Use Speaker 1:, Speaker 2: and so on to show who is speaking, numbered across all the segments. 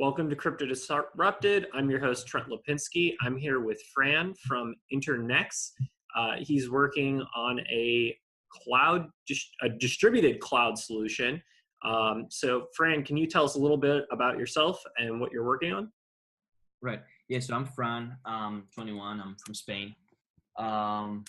Speaker 1: Welcome to Crypto Disrupted. I'm your host, Trent Lipinski. I'm here with Fran from Internxt. He's working on a distributed cloud solution. So Fran, can you tell us a little bit about yourself and what you're working on?
Speaker 2: Right. Yeah. So I'm Fran. I'm 21. I'm from Spain. And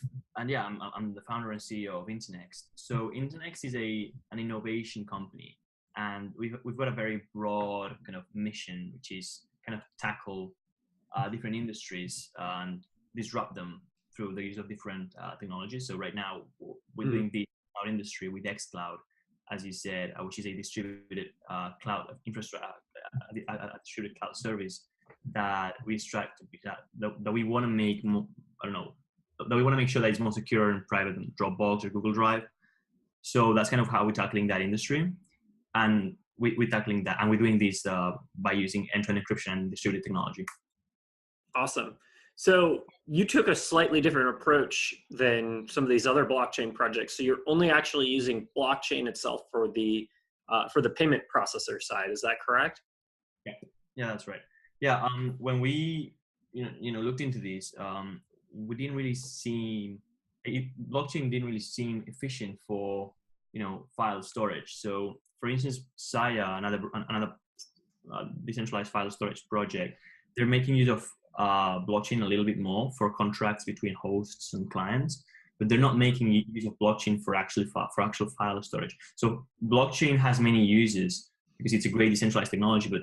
Speaker 2: yeah, I'm the founder and CEO of Internxt. So Internxt is an innovation company, and we've got a very broad kind of mission, which is kind of tackle different industries and disrupt them through the use of different technologies. So right now we're doing the cloud industry with xCloud, as you said, which is a distributed cloud infrastructure, a distributed cloud service that we extract that we want to make more, that we want to make sure that it's more secure and private than Dropbox or Google Drive. So that's kind of how we're tackling that industry. And we're tackling that, and we're doing this by using end-to-end encryption and distributed technology.
Speaker 1: Awesome. So you took a slightly different approach than some of these other blockchain projects. So you're only actually using blockchain itself for the payment processor side. Is that correct?
Speaker 2: Yeah, that's right. Yeah. When we looked into this, we didn't really blockchain didn't really seem efficient for file storage. So for instance, Saya, another decentralized file storage project, they're making use of blockchain a little bit more for contracts between hosts and clients, but they're not making use of blockchain for actual file storage. So blockchain has many uses because it's a great decentralized technology, but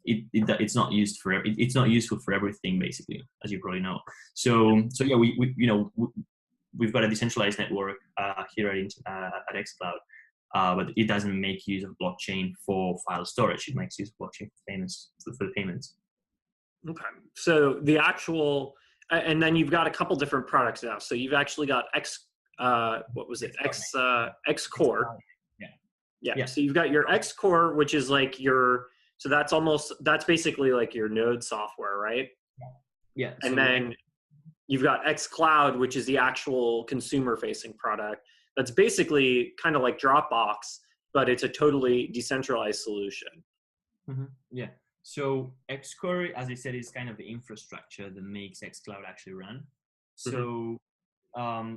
Speaker 2: it's not useful for everything, basically, as you probably know. So yeah, we've got a decentralized network here at xCloud, but it doesn't make use of blockchain for file storage. It makes use of blockchain for the payments.
Speaker 1: Okay. So the actual, and then you've got a couple different products now. So you've actually got xCore. Yeah. So you've got your xCore, which is like that's basically like your node software, right?
Speaker 2: Yeah.
Speaker 1: And then you've got xCloud, which is the actual consumer-facing product. That's basically kind of like Dropbox, but it's a totally decentralized solution.
Speaker 2: Mm-hmm. Yeah. So xCore, as I said, is kind of the infrastructure that makes xCloud actually run. So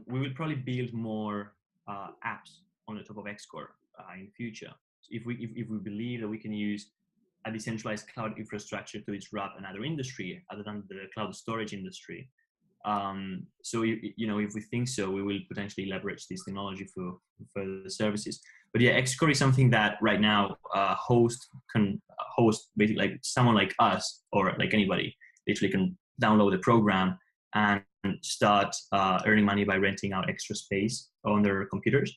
Speaker 2: we will probably build more apps on the top of xCore in the future. If we believe that we can use a decentralized cloud infrastructure to disrupt another industry other than the cloud storage industry. So if we think so, we will potentially leverage this technology for further services. But yeah, xCore is something that right now can host basically, like someone like us or like anybody literally can download the program and start earning money by renting out extra space on their computers.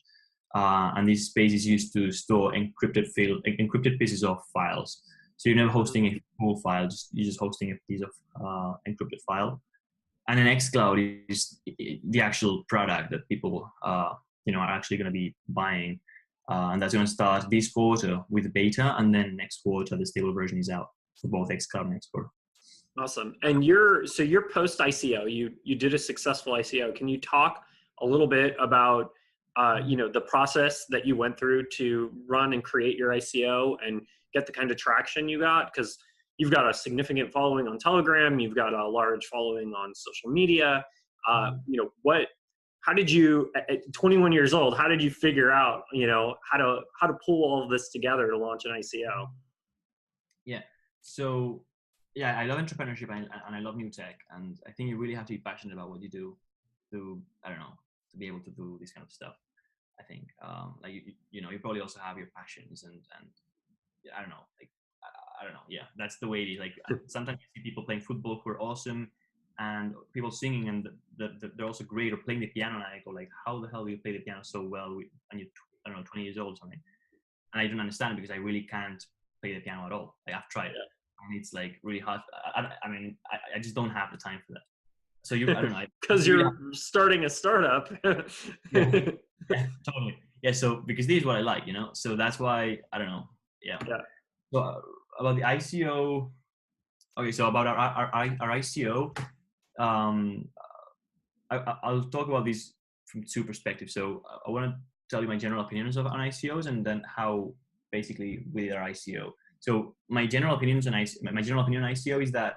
Speaker 2: And this space is used to store encrypted pieces of files. So you're never hosting a full file, you're just hosting a piece of encrypted file. And then xCloud is the actual product that people are actually going to be buying. And that's going to start this quarter with the beta, and then next quarter the stable version is out for both xCloud and xCore.
Speaker 1: Awesome. And you're post ICO. You did a successful ICO. Can you talk a little bit about the process that you went through to run and create your ICO and get the kind of traction you got? Because you've got a significant following on Telegram, you've got a large following on social media. How did you, at 21 years old, how did you figure out, how to pull all of this together to launch an ICO?
Speaker 2: Yeah. So yeah, I love entrepreneurship and I love new tech. And I think you really have to be passionate about what you do to be able to do this kind of stuff. I think, you probably also have your passions and I don't know. Yeah, that's the way it is. Like sometimes you see people playing football who are awesome and people singing and they're also great, or playing the piano. And I go like, how the hell do you play the piano so well when you're, 20 years old or something? And I don't understand because I really can't play the piano at all. Like I've tried, and it's like really hard. I just don't have the time for that. So I don't know.
Speaker 1: Because you're starting a startup.
Speaker 2: Yeah, totally. Yeah. So because this is what I like, so that's why, I don't know. Yeah. So about the ICO. Okay. So about our ICO, I'll talk about this from two perspectives. So I want to tell you my general opinions on ICOs and then how basically we did our ICO. So my general opinions on my general opinion on ICO is that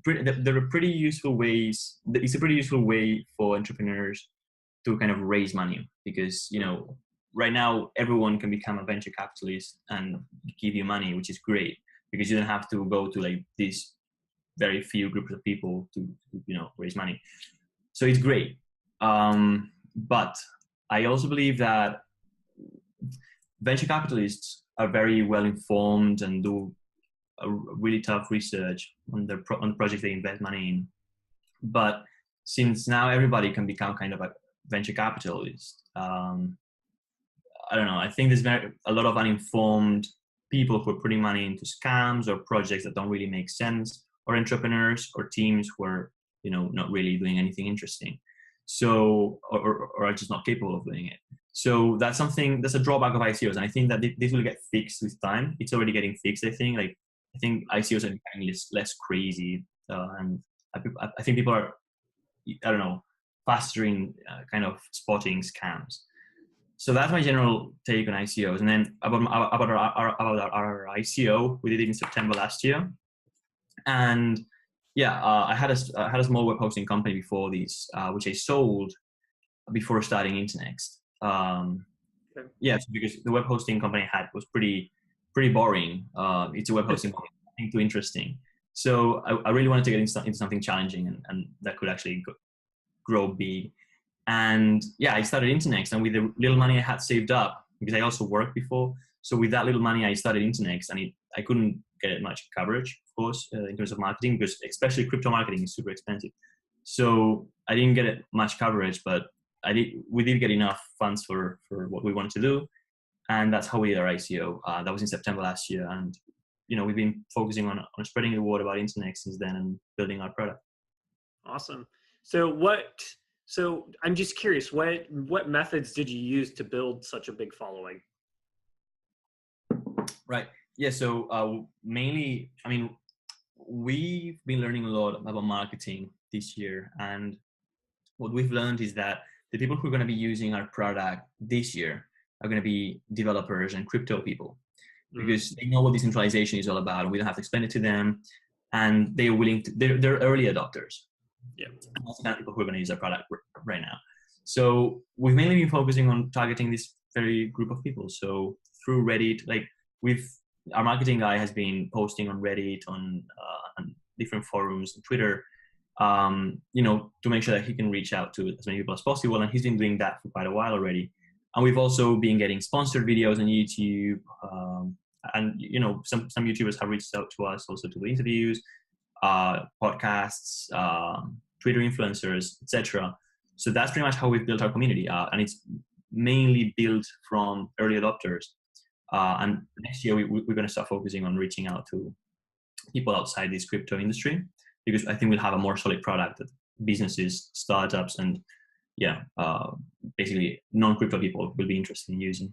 Speaker 2: there are pretty useful ways. It's a pretty useful way for entrepreneurs to kind of raise money, because right now everyone can become a venture capitalist and give you money, which is great, because you don't have to go to like this very few groups of people to raise money. So it's great. But I also believe that venture capitalists are very well informed and do a really tough research on the projects they invest money in. But since now everybody can become kind of a venture capitalist, I don't know. I think there's a lot of uninformed people who are putting money into scams or projects that don't really make sense, or entrepreneurs or teams who are not really doing anything interesting. So or are just not capable of doing it. So that's a drawback of ICOs, and I think that this will get fixed with time. It's already getting fixed. I think ICOs are becoming less crazy, and I think people are, I don't know, faster in kind of spotting scams. So that's my general take on ICOs. And then about our ICO, we did it in September last year, and yeah, I had a small web hosting company before this, which I sold before starting Internxt.
Speaker 1: Okay.
Speaker 2: Yeah, so because the web hosting company I had was pretty boring. It's a web hosting company, nothing too interesting. So I really wanted to get into something challenging and that could actually grow big. And yeah, I started Internxt, and with the little money I had saved up, because I also worked before. So with that little money, I started Internxt, and I couldn't get much coverage, of course, in terms of marketing, because especially crypto marketing is super expensive. So I didn't get much coverage, but we did get enough funds for what we wanted to do. And that's how we did our ICO. That was in September last year. And, we've been focusing on spreading the word about Internxt since then and building our product.
Speaker 1: Awesome. So I'm just curious, what methods did you use to build such a big following?
Speaker 2: Right. Yeah. So mainly, we've been learning a lot about marketing this year, and what we've learned is that the people who are going to be using our product this year are going to be developers and crypto people, because they know what decentralization is all about, and we don't have to explain it to them, and they're willing to. They're early adopters.
Speaker 1: Yeah.
Speaker 2: And that's the kind of people who are going to use our product right now. So we've mainly been focusing on targeting this very group of people. So through Reddit, our marketing guy has been posting on Reddit, on different forums, and Twitter, to make sure that he can reach out to as many people as possible. And he's been doing that for quite a while already. And we've also been getting sponsored videos on YouTube. And some YouTubers have reached out to us also to do interviews, podcasts, Twitter influencers, etc. So that's pretty much how we've built our community, and it's mainly built from early adopters. And next year we're going to start focusing on reaching out to people outside this crypto industry, because I think we'll have a more solid product that businesses, startups, and basically non-crypto people will be interested in using.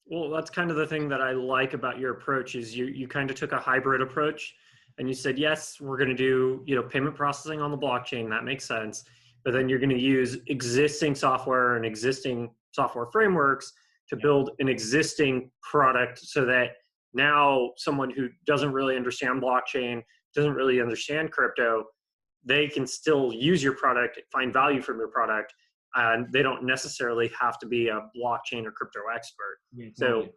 Speaker 1: Well, that's kind of the thing that I like about your approach is you kind of took a hybrid approach, and you said, yes, we're going to do, payment processing on the blockchain. That makes sense. But then you're going to use existing software and existing software frameworks to build an existing product, so that now someone who doesn't really understand blockchain, doesn't really understand crypto, they can still use your product, find value from your product, and they don't necessarily have to be a blockchain or crypto expert. Yeah, exactly.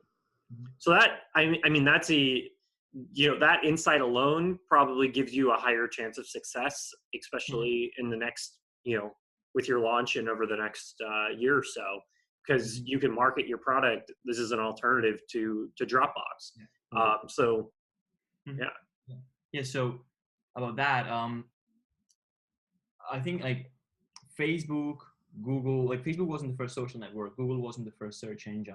Speaker 1: So that, I mean, that's that insight alone probably gives you a higher chance of success, especially in the next, with your launch and over the next year or so, because you can market your product. This is an alternative to Dropbox.
Speaker 2: Yeah. So about that, I think Facebook, Google, Facebook wasn't the first social network. Google wasn't the first search engine,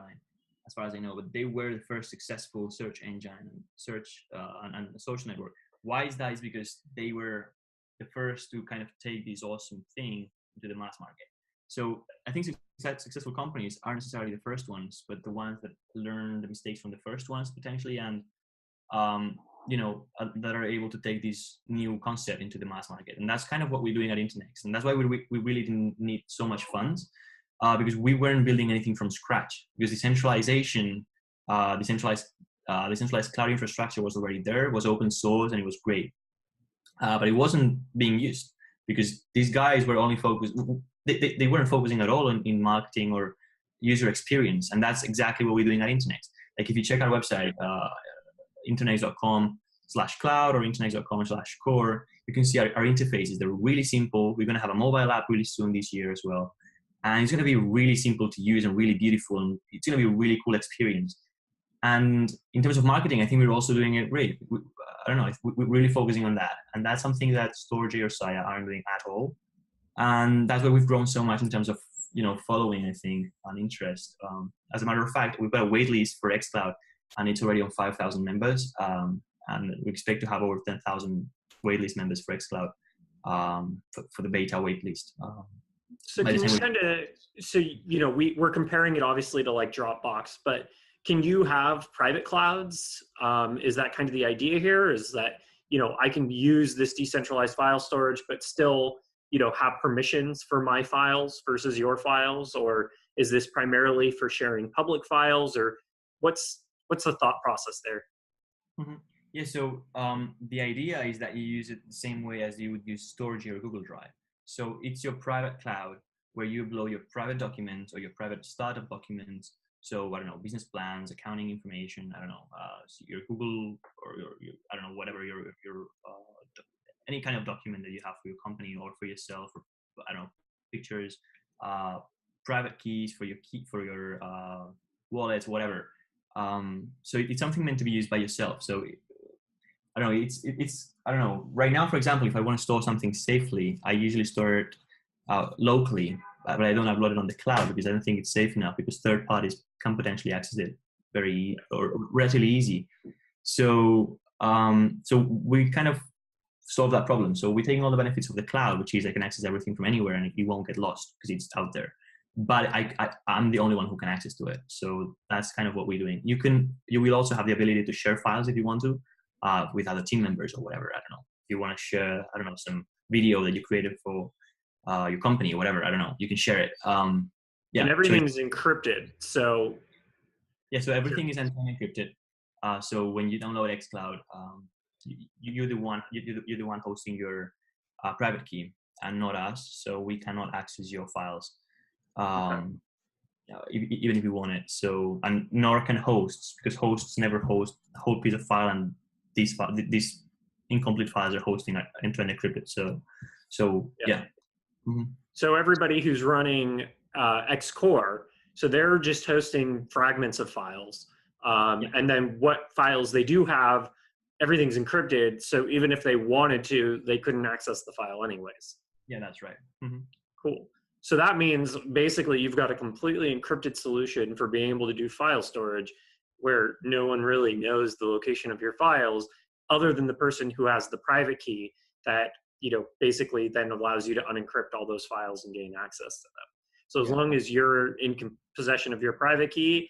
Speaker 2: as far as I know, but they were the first successful search engine and search and social network. Why is that? Is because they were the first to kind of take this awesome thing into the mass market. So I think successful companies aren't necessarily the first ones, but the ones that learn the mistakes from the first ones potentially, and that are able to take this new concept into the mass market. And that's kind of what we're doing at Internxt. And that's why we really didn't need so much funds, because we weren't building anything from scratch. Because decentralized The decentralized cloud infrastructure was already there, was open source, and it was great. But it wasn't being used because these guys were only focused, they weren't focusing at all in marketing or user experience. And that's exactly what we're doing at Internxt. Like if you check our website, internxt.com/cloud or internxt.com/core, you can see our interfaces. They're really simple. We're going to have a mobile app really soon this year as well. And it's going to be really simple to use and really beautiful. And it's going to be a really cool experience. And in terms of marketing, I think we're also doing it great. I don't know, we're really focusing on that. And that's something that Storj or Saya aren't doing at all. And that's why we've grown so much in terms of, following, I think, on interest. As a matter of fact, we've got a wait list for xCloud, and it's already on 5,000 members. And we expect to have over 10,000 waitlist members for xCloud for the beta waitlist.
Speaker 1: So can you kind of, we're comparing it obviously to like Dropbox, but can you have private clouds? Is that kind of the idea here? Is that, I can use this decentralized file storage, but still, have permissions for my files versus your files? Or is this primarily for sharing public files? Or what's the thought process there?
Speaker 2: Mm-hmm. Yeah, so the idea is that you use it the same way as you would use Storj or Google Drive. So it's your private cloud where you upload your private documents or your private startup documents. So I don't know, business plans, accounting information, I don't know, your Google or your I don't know, whatever your any kind of document that you have for your company or for yourself, or I don't know, pictures, private keys for your wallets, whatever. So it's something meant to be used by yourself. So I don't know, it's I don't know. Right now, for example, if I want to store something safely, I usually store it locally, but I don't upload it on the cloud because I don't think it's safe enough because third parties can potentially access it relatively easy. So we kind of solve that problem. So we're taking all the benefits of the cloud, which is I can access everything from anywhere and it won't get lost because it's out there. But I'm the only one who can access to it. So that's kind of what we're doing. You will also have the ability to share files if you want to with other team members or whatever. I don't know. If you want to share, I don't know, some video that you created for your company or whatever. I don't know. You can share it.
Speaker 1: And everything's encrypted. So
Speaker 2: so everything is end-to-end encrypted. So when you download xCloud, you're the one hosting your private key and not us. So we cannot access your files. Even if you want it. So, and nor can hosts, because hosts never host a whole piece of file, and these incomplete files are hosting end-to-end encrypted. So yeah. Mm-hmm.
Speaker 1: So everybody who's running xCore, so they're just hosting fragments of files, and then what files they do have, everything's encrypted. So even if they wanted to, they couldn't access the file anyways.
Speaker 2: Yeah, that's right. Mm-hmm.
Speaker 1: Cool. So that means basically you've got a completely encrypted solution for being able to do file storage where no one really knows the location of your files other than the person who has the private key that, basically then allows you to unencrypt all those files and gain access to them. So as long as you're in possession of your private key,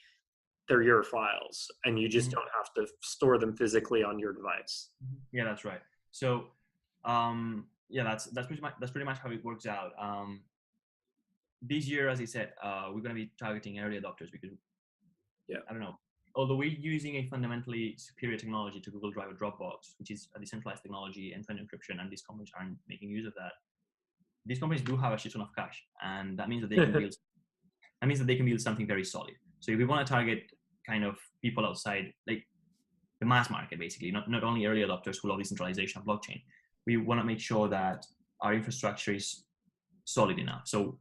Speaker 1: they're your files and you just don't have to store them physically on your device.
Speaker 2: Yeah, that's right. So, that's pretty much how it works out. This year, as I said, we're going to be targeting early adopters because, I don't know, although we're using a fundamentally superior technology to Google Drive or Dropbox, which is a decentralized technology, end-to-end encryption, and these companies aren't making use of that. These companies do have a shit ton of cash, and that means that they can build something very solid. So if we want to target kind of people outside, like the mass market, basically, not only early adopters who love decentralization of blockchain, we want to make sure that our infrastructure is solid enough. So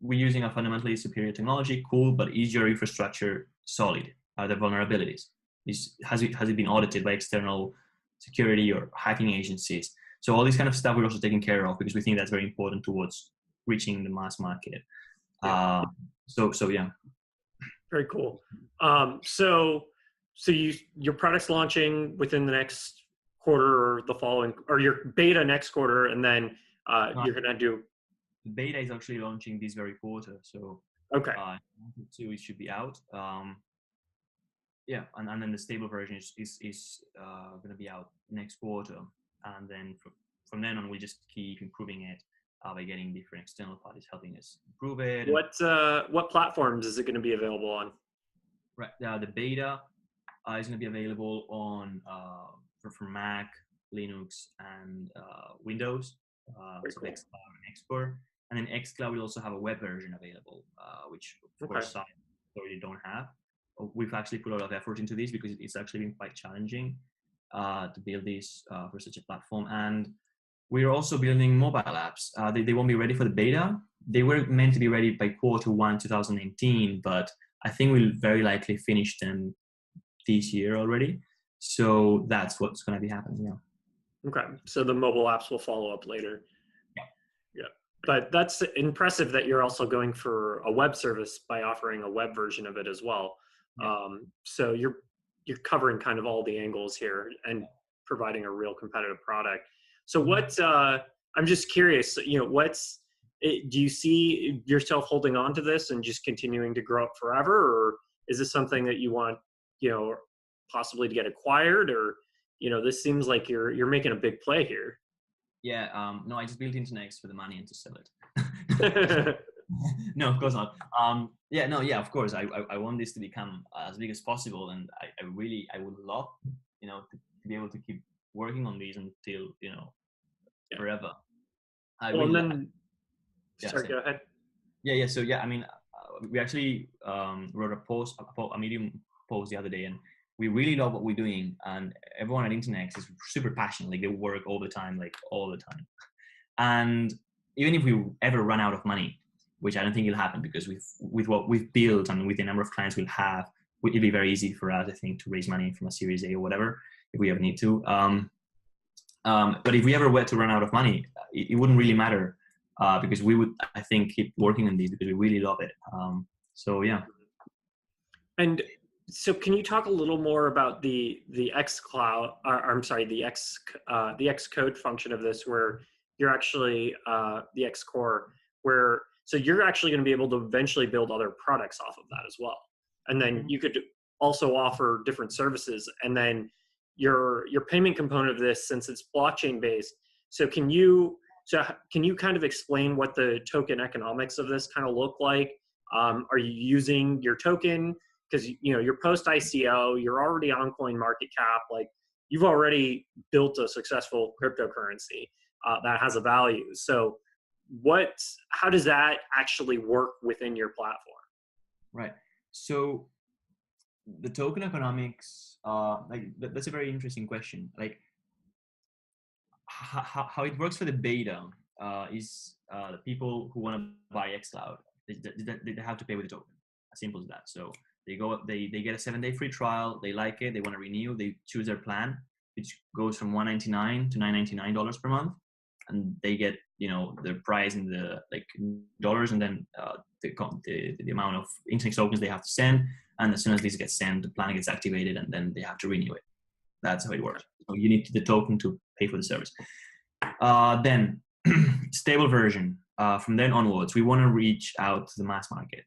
Speaker 2: we're using a fundamentally superior technology, cool, but is your infrastructure solid? Are there vulnerabilities? Has it been audited by external security or hacking agencies? So all this kind of stuff we're also taking care of because we think that's very important towards reaching the mass market.
Speaker 1: Yeah.
Speaker 2: So yeah.
Speaker 1: Very cool. So your product's launching within the next quarter or the following, or your beta next quarter, and then you're gonna do.
Speaker 2: The beta is actually launching this very quarter, so
Speaker 1: okay.
Speaker 2: So it should be out. And then the stable version is gonna be out next quarter, and then from then on we just keep improving it by getting different external parties helping us improve it.
Speaker 1: What platforms is it going to be available on?
Speaker 2: Right, the beta It's going to be available on for Mac, Linux, and Windows.
Speaker 1: Very
Speaker 2: So
Speaker 1: cool.
Speaker 2: xCloud and Xcore. And then xCloud will also have a web version available, which of
Speaker 1: Okay.
Speaker 2: course sites already don't have. We've actually put a lot of effort into this because it's actually been quite challenging to build this for such a platform. And we're also building mobile apps. They won't be ready for the beta. They were meant to be ready by Q1 2019, but I think we'll very likely finish them this year already. So that's what's going to be happening. Yeah.
Speaker 1: Okay. So the mobile apps will follow up later.
Speaker 2: Yeah.
Speaker 1: Yeah. But that's impressive that you're also going for a web service by offering a web version of it as well.
Speaker 2: Yeah.
Speaker 1: So you're covering kind of all the angles here and providing a real competitive product. So I'm just curious, do you see yourself holding on to this and just continuing to grow up forever? Or is this something that you want, possibly to get acquired, or, this seems like you're making a big play here.
Speaker 2: Yeah. No, I just built Internxt for the money and to sell it. No, of course not. Yeah, no, yeah, of course. I want this to become as big as possible, and I would love, to be able to keep working on these until, forever. I
Speaker 1: Well, and
Speaker 2: really,
Speaker 1: then,
Speaker 2: yeah,
Speaker 1: sorry,
Speaker 2: same.
Speaker 1: go ahead.
Speaker 2: Yeah. So yeah, I mean, we actually wrote a Medium post the other day, and we really love what we're doing, and everyone at Internxt is super passionate. Like they work all the time, and even if we ever run out of money, which I don't think will happen, because with what we've built and with the number of clients we'll have, it'll be very easy for us, I think, to raise money from a Series A or whatever if we ever need to. But if we ever were to run out of money, it wouldn't really matter, because we would, I think, keep working on these because we really love it. So yeah.
Speaker 1: And so, can you talk a little more about the xCloud? I'm sorry, the Xcode function of this, where you're actually the Xcore, where so you're actually going to be able to eventually build other products off of that as well, and then you could also offer different services, and then your payment component of this, since it's blockchain based. So can you kind of explain what the token economics of this kind of look like? Are you using your token? Because you're post ICO, you're already on CoinMarketCap, like you've already built a successful cryptocurrency that has a value. So how does that actually work within your platform?
Speaker 2: Right. So the token economics, that's a very interesting question. Like how it works for the beta is the people who want to buy xCloud, they have to pay with the token. As simple as that. So they get a 7-day free trial. They like it. They want to renew. They choose their plan, which goes from $199 to $999 per month, and they get their price in the dollars, and then the amount of Internxt tokens they have to send. And as soon as these get sent, the plan gets activated, and then they have to renew it. That's how it works. So you need the token to pay for the service. Then stable version. From then onwards, we want to reach out to the mass market.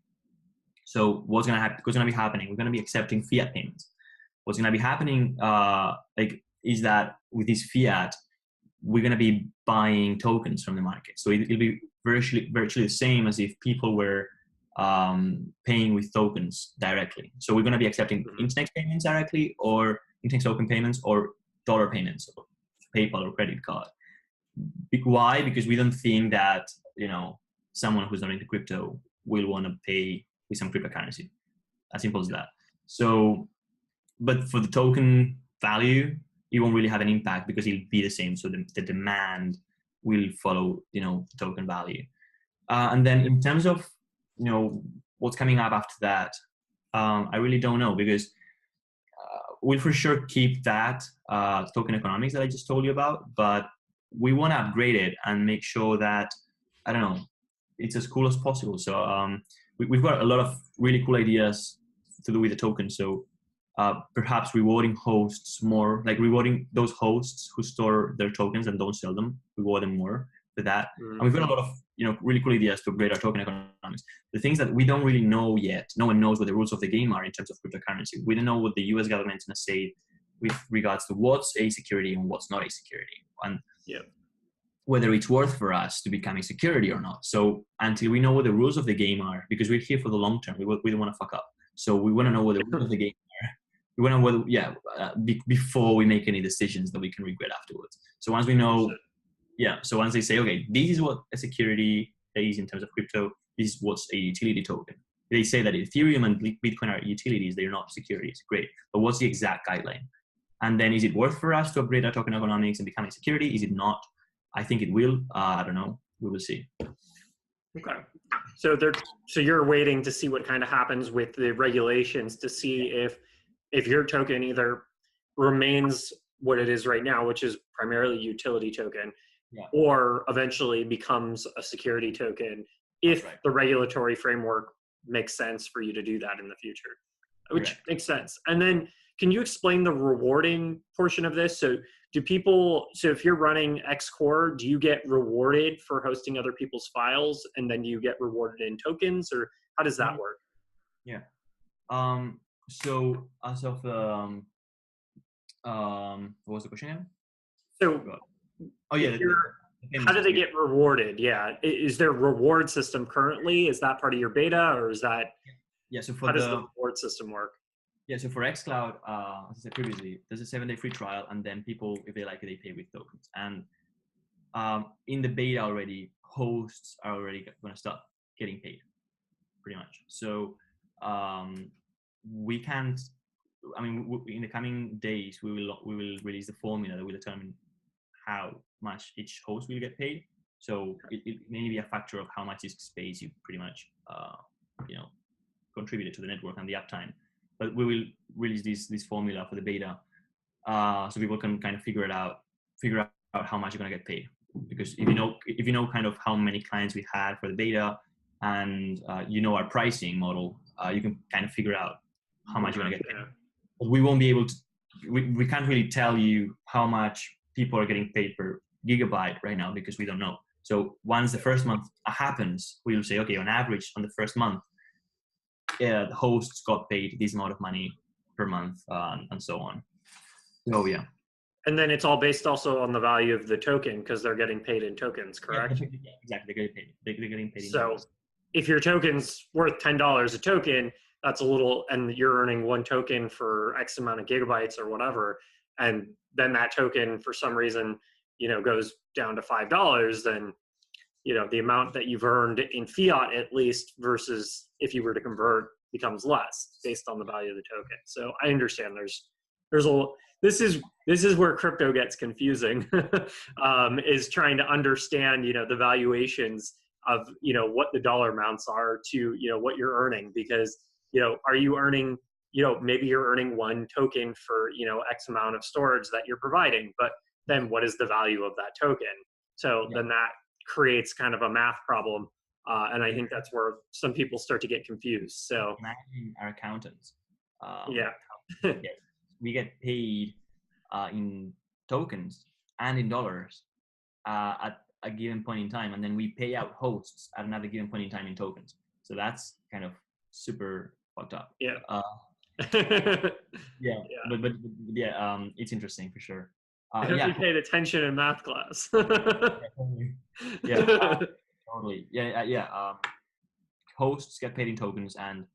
Speaker 2: So what's going to be happening? We're going to be accepting fiat payments. What's going to be happening is that with this fiat, we're going to be buying tokens from the market. So it'll be virtually the same as if people were paying with tokens directly. So we're going to be accepting Internxt payments directly, or Internxt token payments, or dollar payments, or PayPal or credit card. Why? Because we don't think that someone who's not into crypto will want to pay with some cryptocurrency. As simple as that. So, but for the token value, it won't really have an impact because it'll be the same. So the demand will follow, the token value. And then in terms of, what's coming up after that, I really don't know, because we'll for sure keep that token economics that I just told you about, but we want to upgrade it and make sure that, I don't know, it's as cool as possible. So we've got a lot of really cool ideas to do with the token. So perhaps rewarding hosts more, like rewarding those hosts who store their tokens and don't sell them, reward them more for that. And we've got a lot of really cool ideas to upgrade our token economics. The things that we don't really know yet, no one knows what the rules of the game are in terms of cryptocurrency. We don't know what the US government is going to say with regards to what's a security and what's not a security, and whether it's worth for us to become a security or not. So until we know what the rules of the game are, because we're here for the long term, we don't want to fuck up. So we want to know what the rules of the game are we want to, before we make any decisions that we can regret afterwards. So once we know, so once they say, okay, this is what a security is in terms of crypto, this is what's a utility token. They say that Ethereum and Bitcoin are utilities, they're not securities. Great. But what's the exact guideline? And then is it worth for us to upgrade our token economics and become a security? Is it not? I think it will. I don't know. We will see.
Speaker 1: Okay. So you're waiting to see what kind of happens with the regulations to see if your token either remains what it is right now, which is primarily utility token, or eventually becomes a security token if the regulatory framework makes sense for you to do that in the future, which makes sense. And then can you explain the rewarding portion of this? So if you're running Xcore, do you get rewarded for hosting other people's files and then you get rewarded in tokens, or how does that work?
Speaker 2: Yeah. So as of, what was the question again?
Speaker 1: So, how do they get rewarded? Yeah. Is there a reward system currently? Is that part of your beta, or is that,
Speaker 2: so
Speaker 1: how does the reward system work?
Speaker 2: Yeah, so for xCloud, as I said previously, there's a 7-day free trial, and then people, if they like it, they pay with tokens. And in the beta already, hosts are already going to start getting paid, pretty much. So we can't. I mean, in the coming days, we will release the formula that will determine how much each host will get paid. So it may be a factor of how much space you pretty much contributed to the network and the uptime. But we will release this formula for the beta, so people can kind of figure out how much you're gonna get paid. Because if you know kind of how many clients we had for the beta, and our pricing model, you can kind of figure out how much you're gonna get paid. But we won't be able to. We can't really tell you how much people are getting paid per gigabyte right now because we don't know. So once the first month happens, we will say, okay, on average on the first month, the hosts got paid this amount of money per month, and so on. So yeah.
Speaker 1: And then it's all based also on the value of the token because they're getting paid in tokens, correct?
Speaker 2: Yeah, exactly. They're getting paid. They're getting paid.
Speaker 1: So if your token's worth $10 a token, that's a little, and you're earning one token for X amount of gigabytes or whatever, and then that token for some reason, goes down to $5, then the amount that you've earned in fiat, at least, versus if you were to convert, becomes less based on the value of the token. So I understand this is where crypto gets confusing, is trying to understand, the valuations of, what the dollar amounts are to, what you're earning, because, are you earning, maybe you're earning one token for, X amount of storage that you're providing, but then what is the value of that token? So then that creates kind of a math problem, and I think that's where some people start to get confused. So
Speaker 2: imagine our accountants. We get paid in tokens and in dollars at a given point in time, and then we pay out hosts at another given point in time in tokens. So that's kind of super fucked up. But it's interesting for sure.
Speaker 1: I hope you paid attention in math class.
Speaker 2: Totally. Hosts get paid in tokens, and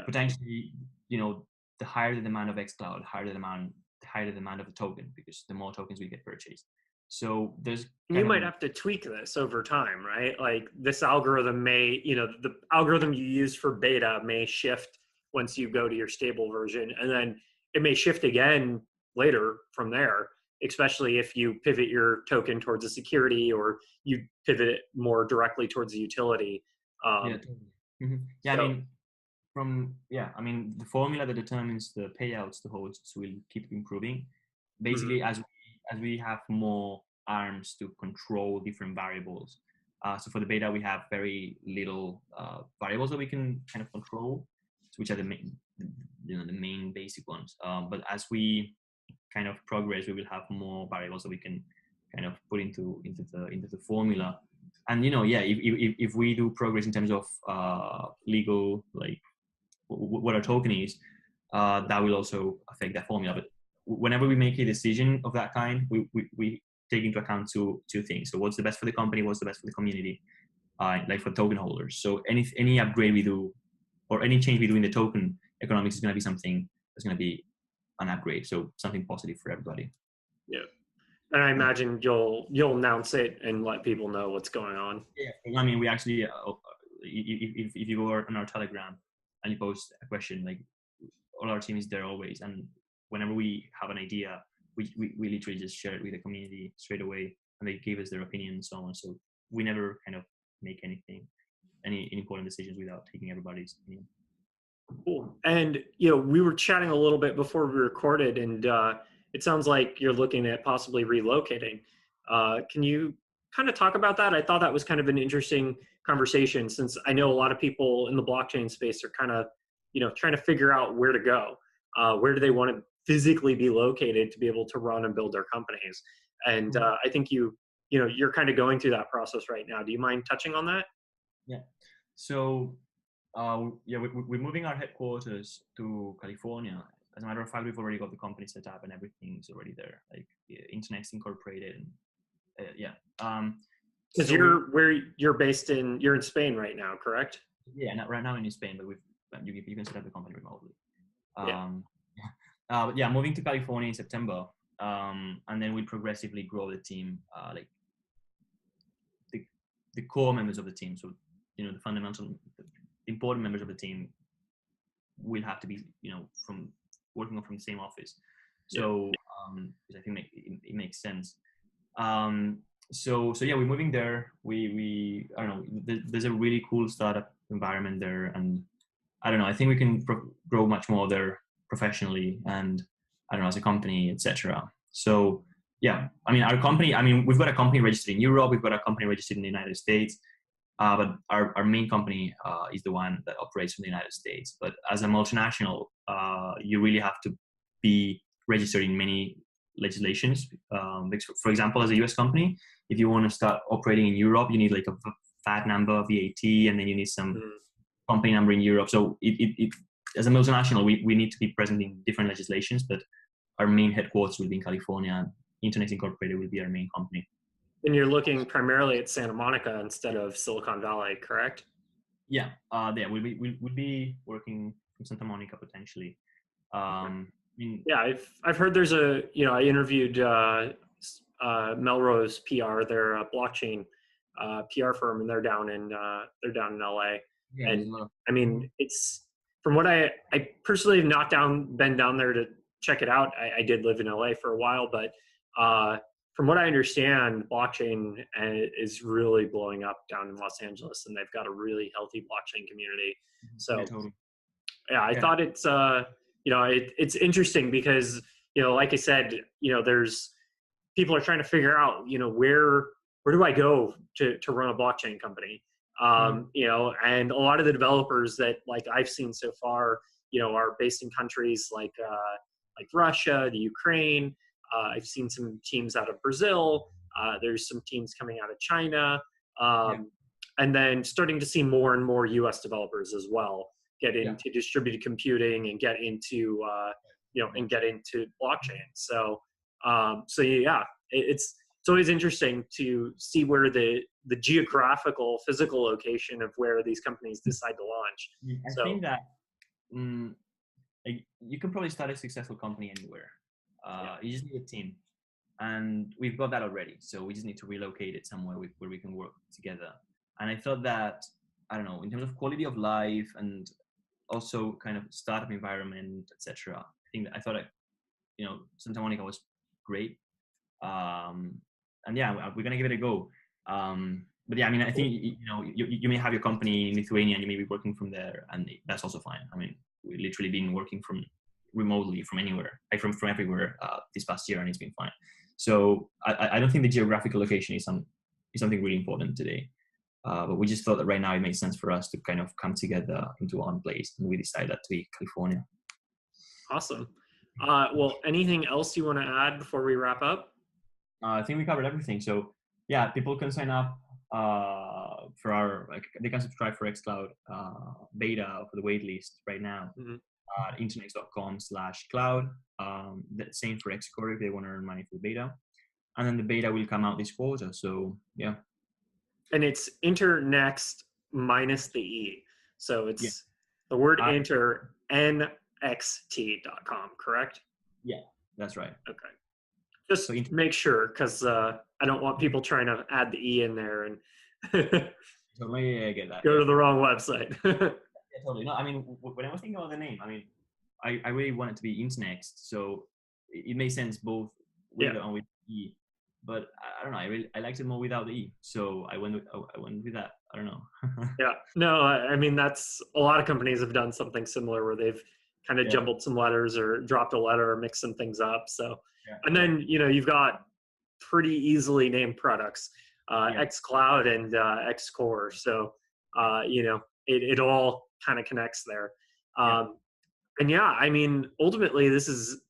Speaker 2: potentially, the higher the demand of xCloud, the higher the demand of the token, because the more tokens we get purchased. So
Speaker 1: you might have to tweak this over time, right? Like this algorithm may, the algorithm you use for beta may shift once you go to your stable version, and then it may shift again later from there, especially if you pivot your token towards a security or you pivot it more directly towards a utility.
Speaker 2: The formula that determines the payouts to hosts will keep improving. Basically, as we have more arms to control different variables. So for the beta, we have very little variables that we can kind of control, which are the main basic ones. But as we kind of progress, we will have more variables that we can kind of put into the formula. And if we do progress in terms of legal, like what our token is, that will also affect that formula. But whenever we make a decision of that kind, we take into account two things. So what's the best for the company, what's the best for the community, like for token holders. So any upgrade we do or any change we do in the token economics is going to be something that's going to be an upgrade. So something positive for everybody.
Speaker 1: Yeah. And I imagine you'll announce it and let people know what's going on.
Speaker 2: Yeah, I mean, we actually, if you go on our Telegram and you post a question, like all our team is there always, and whenever we have an idea, we literally just share it with the community straight away, and they give us their opinion and so on. So we never kind of make any important decisions without taking everybody's opinion.
Speaker 1: Cool. And we were chatting a little bit before we recorded, and it sounds like you're looking at possibly relocating. Can you kind of talk about that? I thought that was kind of an interesting conversation, since I know a lot of people in the blockchain space are kind of, trying to figure out where to go. Where do they want to physically be located to be able to run and build their companies? And I think you're kind of going through that process right now. Do you mind touching on that?
Speaker 2: Yeah. So we're moving our headquarters to California. As a matter of fact, we've already got the company set up and everything's already there, like Internxt Incorporated. And
Speaker 1: Because you're based you're in Spain right now, correct?
Speaker 2: Yeah, not right now in Spain, but you can set up the company remotely.
Speaker 1: Yeah.
Speaker 2: But yeah, moving to California in September, and then we progressively grow the team, like the core members of the team. So the fundamental, the important members of the team will have to be from working from the same office. So I think it makes sense. So yeah, we're moving there. We I don't know. There's a really cool startup environment there, and I don't know. I think we can grow much more there professionally, and I don't know, as a company, etc. So yeah, I mean, our company. I mean, we've got a company registered in Europe. We've got a company registered in the United States. But our main company is the one that operates from the United States. But as a multinational, you really have to be registered in many legislations. For example, as a US company, if you want to start operating in Europe, you need like a VAT number, VAT, and then you need some company number in Europe. So as a multinational, we need to be present in different legislations, but our main headquarters will be in California. Internxt Incorporated will be our main company.
Speaker 1: And you're looking primarily at Santa Monica instead of Silicon Valley, correct?
Speaker 2: Yeah, we'll be working from Santa Monica potentially.
Speaker 1: Yeah, I've heard there's I interviewed Melrose PR, they're a blockchain PR firm, and they're down in LA.
Speaker 2: Yeah,
Speaker 1: and I mean, it's from what I personally have not been down there to check it out. I did live in LA for a while, but from what I understand, blockchain is really blowing up down in Los Angeles, and they've got a really healthy blockchain community. So, I thought it's it's interesting because like I said, there's people are trying to figure out where do I go to run a blockchain company, and a lot of the developers that like I've seen so far, are based in countries like Russia, the Ukraine. I've seen some teams out of Brazil. There's some teams coming out of China, and then starting to see more and more U.S. developers as well get into distributed computing and get into blockchain. So yeah, it's always interesting to see where the geographical physical location of where these companies decide to launch.
Speaker 2: I think that you can probably start a successful company anywhere. You just need a team, and we've got that already. So we just need to relocate it somewhere where we can work together. And I thought that, I don't know, in terms of quality of life and also kind of startup environment, etc. I thought Santa Monica was great. And yeah, we're gonna give it a go. But yeah, I mean, I think you may have your company in Lithuania and you may be working from there, and that's also fine. I mean, we've literally been working from remotely from anywhere, from everywhere this past year, and it's been fine. So I don't think the geographical location is something really important today. But we just thought that right now it makes sense for us to kind of come together into one place, and we decided to be California.
Speaker 1: Awesome. Well, anything else you want to add before we wrap up?
Speaker 2: I think we covered everything. So yeah, people can sign up for they can subscribe for xCloud beta for the waitlist right now. Internxt.com/cloud. The same for xCore if they want to earn money for the beta, and then the beta will come out this quarter. So yeah.
Speaker 1: And it's Internxt minus the E. So it's the word enter nxt.com, correct?
Speaker 2: Yeah, that's right.
Speaker 1: Okay. Just
Speaker 2: So
Speaker 1: make sure, because I don't want people trying to add the E in there and
Speaker 2: totally I get that.
Speaker 1: go
Speaker 2: Yeah.
Speaker 1: to the wrong website.
Speaker 2: Yeah, totally. No, I mean, when I was thinking about the name, I mean, I really want it to be Internxt, so it makes sense both with
Speaker 1: Yeah.
Speaker 2: and with E. But I don't know, I liked it more without the E, so I went with that. I don't know.
Speaker 1: Yeah. No, I mean, that's a lot of companies have done something similar where they've kind of
Speaker 2: Yeah,
Speaker 1: jumbled some letters or dropped a letter or mixed some things up. So,
Speaker 2: yeah,
Speaker 1: and
Speaker 2: yeah,
Speaker 1: then, you've got pretty easily named products,
Speaker 2: yeah,
Speaker 1: xCloud and xCore. So, it all kind of connects there.
Speaker 2: yeah,
Speaker 1: Um, and yeah, I mean, ultimately, this is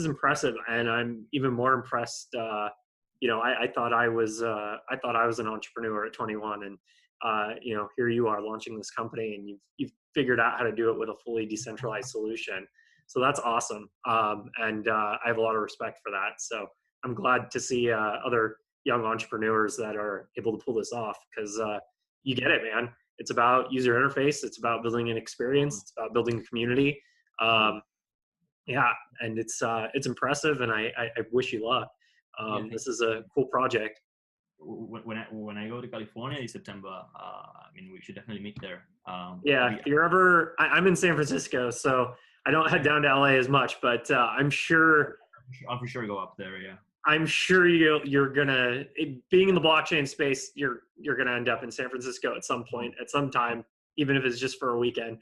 Speaker 1: impressive, and I'm even more impressed. I thought I was an entrepreneur at 21, and here you are launching this company, and you've figured out how to do it with a fully decentralized solution. So that's awesome, and I have a lot of respect for that. So I'm glad to see other young entrepreneurs that are able to pull this off, because you get it, man. It's about user interface. It's about building an experience. It's about building a community.
Speaker 2: totally.
Speaker 1: Um, yeah, and it's impressive, and I wish you luck.
Speaker 2: Yeah,
Speaker 1: This is a cool project.
Speaker 2: when I go to California in September, I mean, we should definitely meet there.
Speaker 1: Yeah, if you're ever, I'm in San Francisco, so I don't head down to LA as much, but
Speaker 2: I'll for sure go up there. Yeah,
Speaker 1: I'm sure you're gonna, being in the blockchain space, you're gonna end up in San Francisco at some point, at some time, even if it's just for a weekend.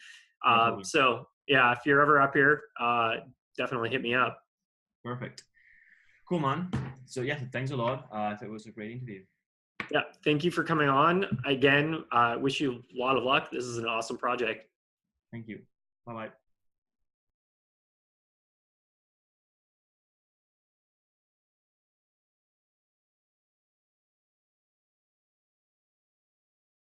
Speaker 2: yeah, totally.
Speaker 1: So yeah, if you're ever up here, definitely hit me up.
Speaker 2: Perfect. Cool, man. So yeah, thanks a lot. I thought it was a great interview.
Speaker 1: Yeah, thank you for coming on again. Wish you a lot of luck. This is an awesome project.
Speaker 2: Thank you. Bye bye.